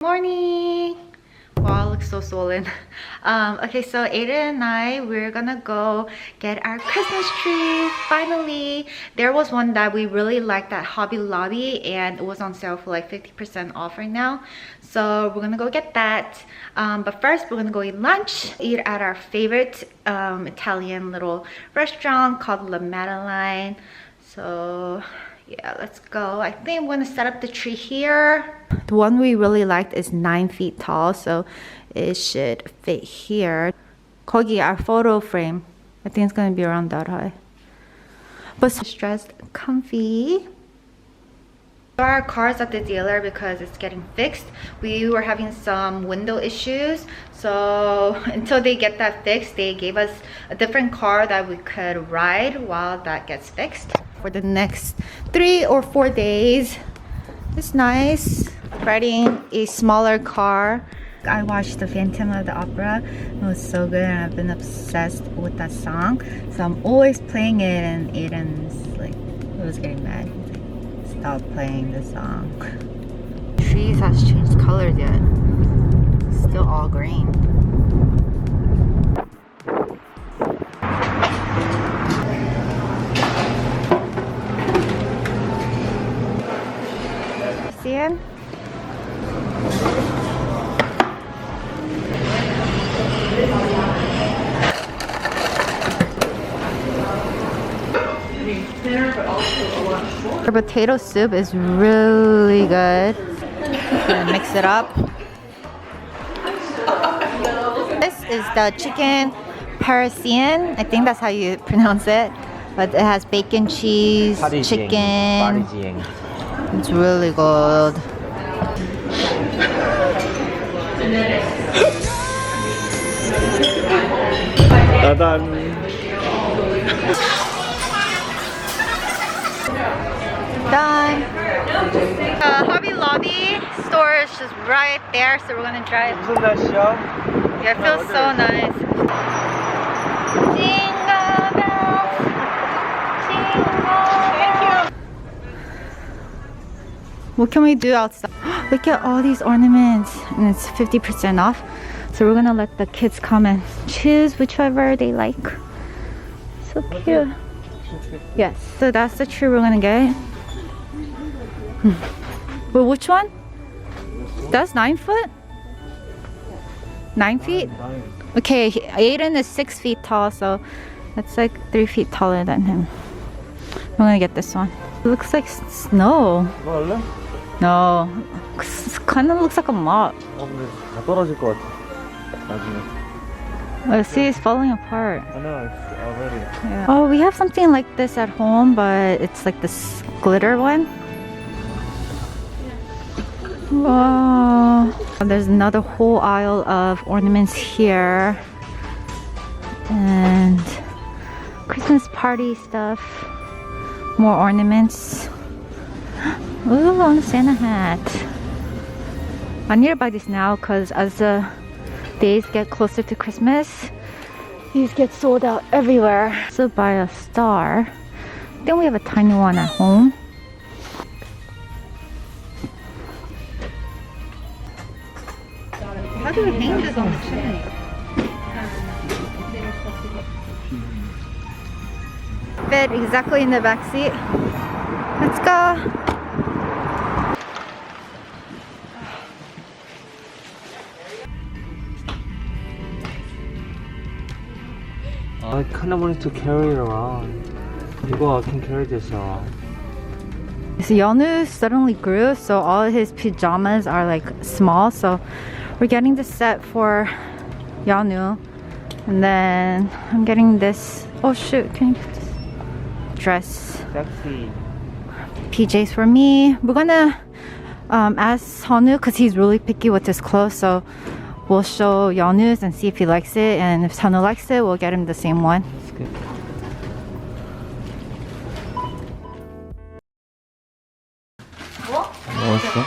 Morning. Wow, it looks so swollen. Okay, so Aiden and I, we're gonna go get our Christmas tree finally. There was one that we really liked at Hobby Lobby and it was on sale for like 50% off right now. So we're gonna go get that. But first we're gonna go eat lunch, eat at our favorite Italian little restaurant called La Madeline. So yeah, let's go. I think I'm gonna set up the tree here. The one we really liked is 9 feet tall, so it should fit here. 거기, our photo frame, I think it's gonna be around that high. But it's dressed comfy. Our car's at the dealer because it's getting fixed. We were having some window issues, so until they get that fixed, they gave us a different car that we could ride while that gets fixed for the next 3 or 4 days. It's nice riding a smaller car. I watched the Phantom of the Opera. It was so good and I've been obsessed with that song, so I'm always playing it, and Aiden's like, he was getting mad. Stop playing the song. Trees has changed colors yet. Still all green. See it? The potato soup is really good. Gonna mix it up. This is the chicken parisienne. I think that's how you pronounce it. But it has bacon, cheese, chicken. It's really good. Done. Hobby Lobby store is just right there, so we're gonna drive. Yeah, it feels so nice. Jingle bells, jingle bells. What can we do outside? Look at all these ornaments, and it's 50% off. So we're gonna let the kids come and choose whichever they like. So cute. Yes, so that's the tree we're gonna get. But which one? That's 9 foot? 9 feet? Okay, Aiden is 6 feet tall, so that's like 3 feet taller than him. I'm gonna get this one. It looks like snow. No, kind of looks like a mop. 다 떨어질 것 같아. 나중에. See, it's falling apart. I know, it's already. Yeah. Oh, we have something like this at home, but it's like this glitter one. Wow. There's another whole aisle of ornaments here. And Christmas party stuff. More ornaments. Ooh, on a Santa hat. I need to buy this now because as the days get closer to Christmas, these get sold out everywhere. So buy a star. Then we have a tiny one at home. How do we hang this on the chimney? Fit exactly in the back seat. Let's go. I kind of wanted to carry it around. I can carry this around. So Yonu suddenly grew, so all his pajamas are like small. So we're getting this set for Yonu, and then I'm getting this. Oh shoot! Can you put this dress? Sexy. PJs for me. We're gonna ask Sonu because he's really picky with his clothes. So we'll show Yeonu's and see if he likes it, and if Sonu likes it, we'll get him the same one. That's good. 먹었어?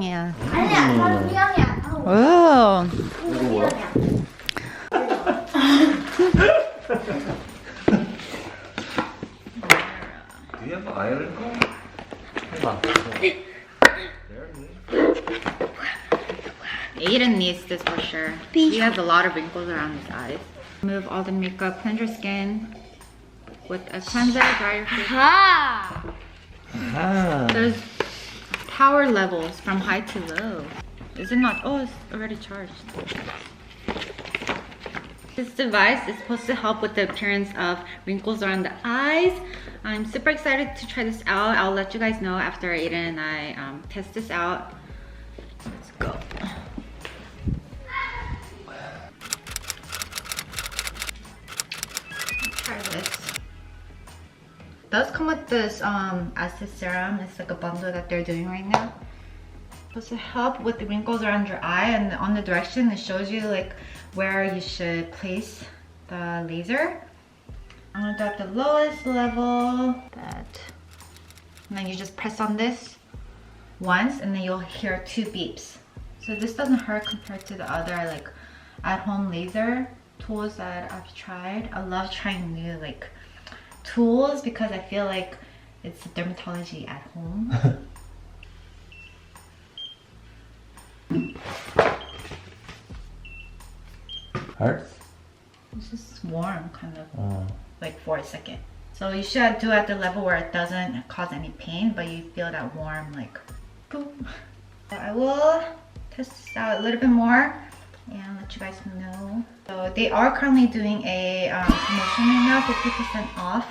Yeah. 아니야, Oh. 이거 뭐야? Do you have iron? 해봐. Aiden needs this for sure. He has a lot of wrinkles around his eyes. Remove all the makeup, cleanse your skin with a cleanser, dry your face. There's power levels from high to low. Is it not? Oh, it's already charged. This device is supposed to help with the appearance of wrinkles around the eyes. I'm super excited to try this out. I'll let you guys know after Aiden and I test this out. Let's go. Let's try this. It does come with this acid serum. It's like a bundle that they're doing right now. Supposed to help with the wrinkles around your eye, and on the direction it shows you like where you should place the laser. I'm gonna do at the lowest level. That. And then you just press on this once and then you'll hear 2 beeps. So this doesn't hurt compared to the other like at-home laser tools that I've tried. I love trying new like tools because I feel like it's dermatology at home. Hurts? It's just warm, kind of, like for a second. So you should do it at the level where it doesn't cause any pain, but you feel that warm, like, boom. So I will test this out a little bit more and let you guys know. So they are currently doing a promotion right now, 50% off.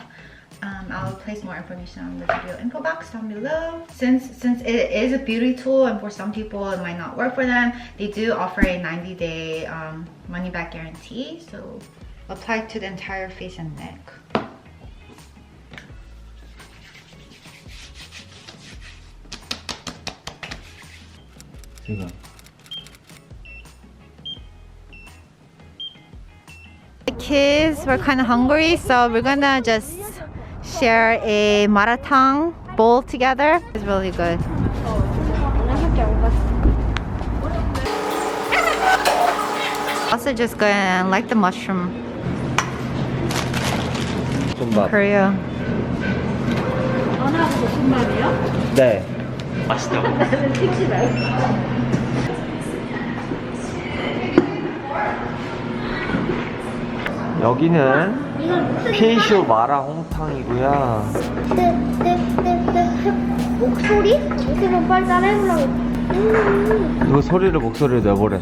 I'll place more information on the video info box down below. Since it is a beauty tool and for some people it might not work for them, they do offer a 90-day money back guarantee. So apply it to the entire face and neck. 지금. The kids were kind of hungry, so we're gonna just share a maratang bowl together. It's really good. Also just gonna like the mushroom in 볶음밥. Korea. 네. 맛있다. 여기는 피쇼 마라 홍탕이고요. 목소리? 목소리 빨리 따라해보려고. 이거 소리를 목소리를 내보래.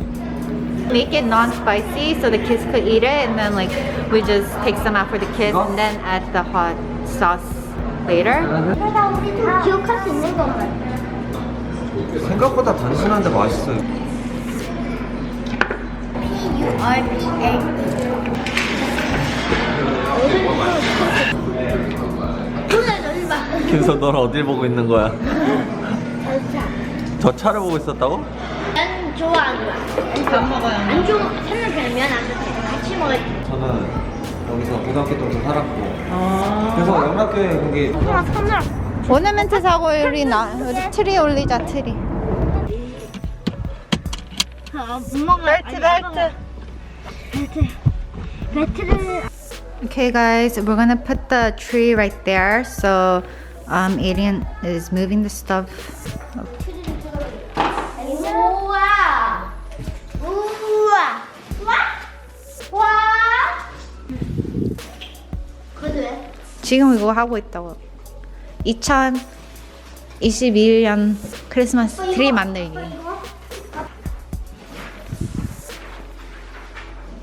Make it non-spicy so the kids could eat it, and then like we just take some out for the kids and then add the hot sauce later. 그러다 우리 다 기억할 수 있는 건가요? 생각보다 단순한데 맛있어요. BEAUTIFYMEE. 그래서 넌 어딜 보고 있는 거야? 저 차를 보고 있었다고? 난 좋아하는 거야. 밥 먹어요. 안 좋아. 살면 되면 안 돼. 같이 먹어야 돼. 저는 여기서 고등학교 때부터 살았고 그래서 영락교에 거기 오너멘트 사고 우리 트리 올리자, 트리. 엄마가 배트를. Okay guys, we're gonna put the tree right there. So Aiden is moving the stuff. 우와. 우와. 와. 그래도 왜? 지금 이거 하고 있다고. 2021년 크리스마스 트리 만들기.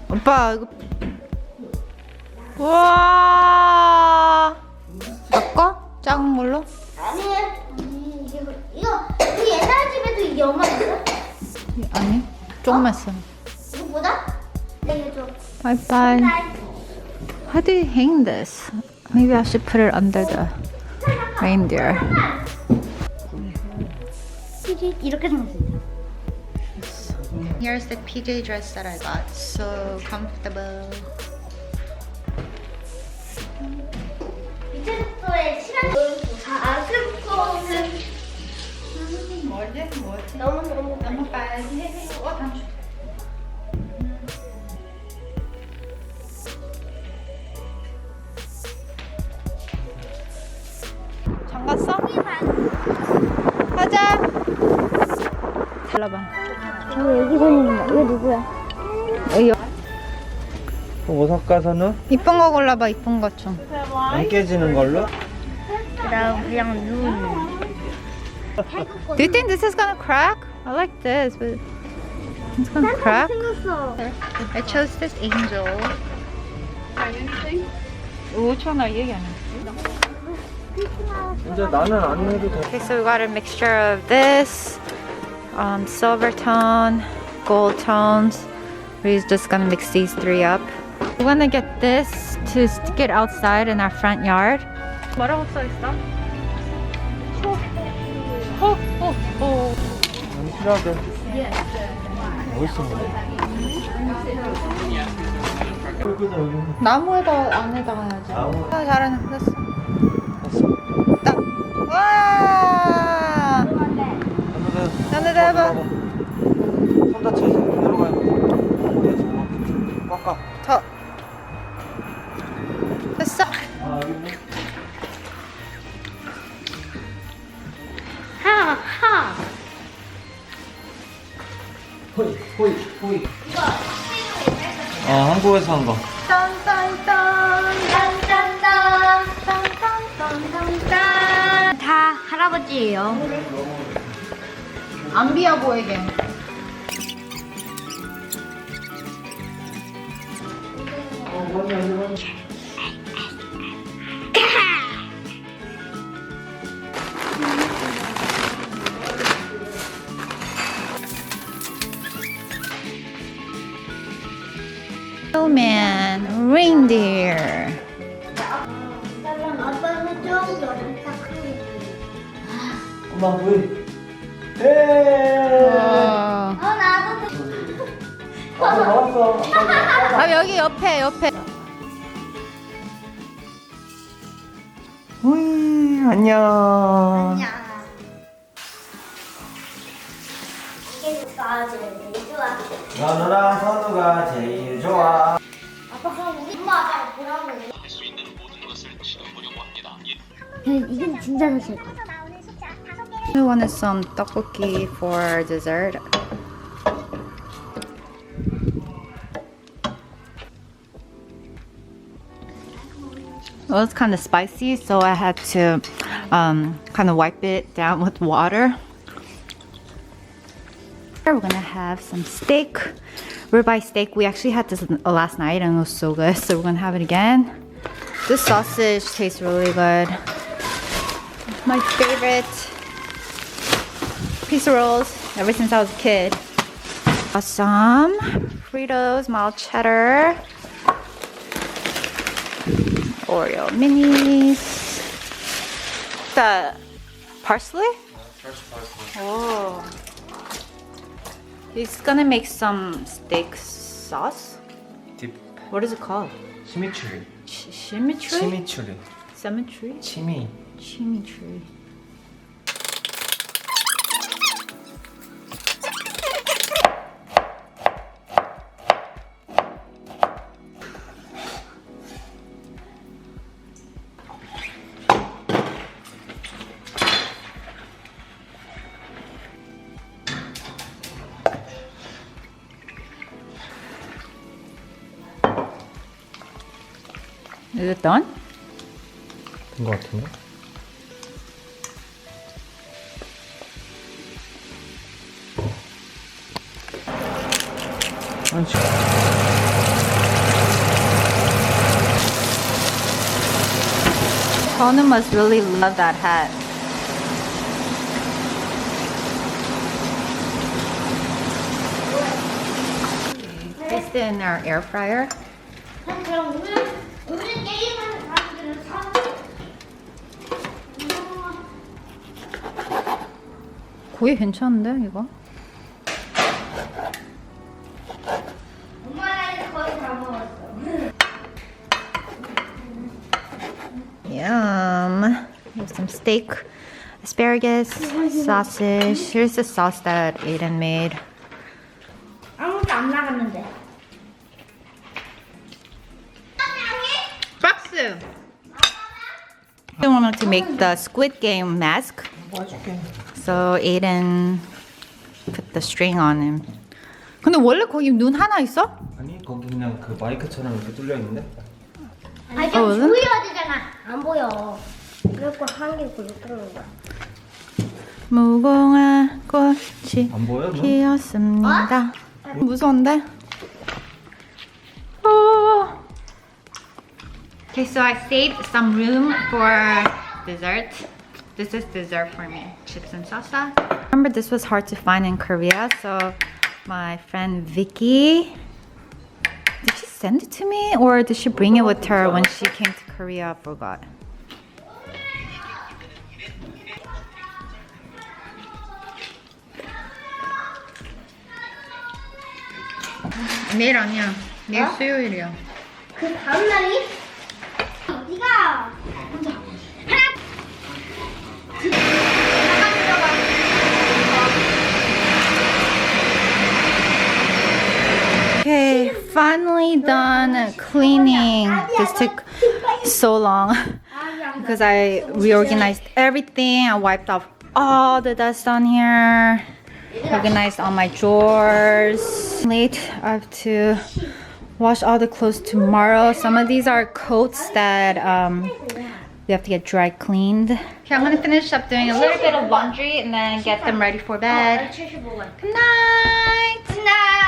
오빠 이거 우와. 바꿔? 작은 걸로? 아니 이거 그 옛날 집에도 이게 얼마 있어? 아니 조금만 써. 이거보다? 이거 좀. Bye bye. How do you hang this? Maybe I should put it under the reindeer. 이렇게 생겼어. Here's the PJ dress that I got. So comfortable. 이제부터의 시간 아슬거는 너무 빨리 해. 잠갔어? 가자. 달라봐. 저 여기 다니는 이거 누구야? 뭐 살까 선우? 이쁜 거 골라봐. 이쁜 것 좀. 안 깨지는 걸로? 그다음 그냥 눈. Do you think this is gonna crack? I like this, but it's gonna crack. 생겼어. I chose this angel. Which one are you gonna? 이제 나는 안 해도 돼. Okay, so we got a mixture of this, silver tone, gold tones. We're just gonna mix these three up. We're gonna get this to stick it outside in our front yard. 뭐라고 써 있어? 호. 안 필요하대. 어딨어? 나무에다 안에다가 해야지. 나무. 잘하네. 됐어. 됐어. 딱. 와. 나무에다 해봐. 손 다쳐 이제 들어가요. 꽉꽉. 더. 됐어. 아 여기 있네. 하. 호이. 한국에서 한 거. 딴딴딴. 다 할아버지예요. 안 비어 보이게. Snowman, reindeer. 아빠는 좀 넓다 크게. 엄마 호이. 에. 나도. 아빠 나왔어. 아 여기 옆에. 호이 안녕. 이게 좋아 제일 좋아. 연우랑 선우가 제일 좋아. 아빠 그럼 우리 엄마 아빠가 보라고. 이건 진짜 사실 거. I wanted some tteokbokki for dessert. Well, it's kind of spicy, so I had to kind of wipe it down with water. We're gonna have some steak, ribeye steak. We actually had this last night and it was so good, so we're gonna have it again. This sausage tastes really good. My favorite piece of rolls ever since I was a kid. Got some Fritos, mild cheddar, Oreo minis. The parsley? Fresh parsley. Oh. He's gonna make some steak sauce. 딥. What is it called? 치미추리. Chimichurri? 치미추리. Cemetery? 치미. Chimichurri. Is it done? 된 거 같은데? 아니 지금 Tonu must really love that hat. Placed it in our air fryer. 그럼 우리 게임하는 사람들은 사. 거의 괜찮은데 이거? 엄마랑 거의 다 먹었어. Yum. Here's some steak, asparagus, sausage. Here's the sauce that Aiden made. 아무것도 안 나갔는데. 박스. I wanted to make the Squid Game mask. 뭐 해줄게. So Aiden put the string on him. 근데 원래 거기 눈 하나 있어? 아니 거기 그냥 그 마이크처럼 이렇게 뚫려 있는데. 아니 좀 보여야 되잖아. 안 보여. 그래갖고 한 개 굴러 뜨는 거야. 무궁화 꽃이 안 보여? 너? 피었습니다. 무서운데? 어. Okay, so I saved some room for dessert. This is dessert for me, chips and salsa. Remember, this was hard to find in Korea, so my friend Vicky, did she send it to me or did she bring it with her when she came to Korea? I forgot. 내일 아니야. 내일 수요일이야. 그 다음 날이? 네가 먼저 하나. Okay, finally done cleaning. This took so long because I reorganized everything. I wiped off all the dust on here, organized all my drawers. Late, I have to wash all the clothes tomorrow. Some of these are coats that we have to get dry cleaned. Okay, I'm gonna finish up doing a little bit of laundry and then get them ready for bed. Good night. Good night.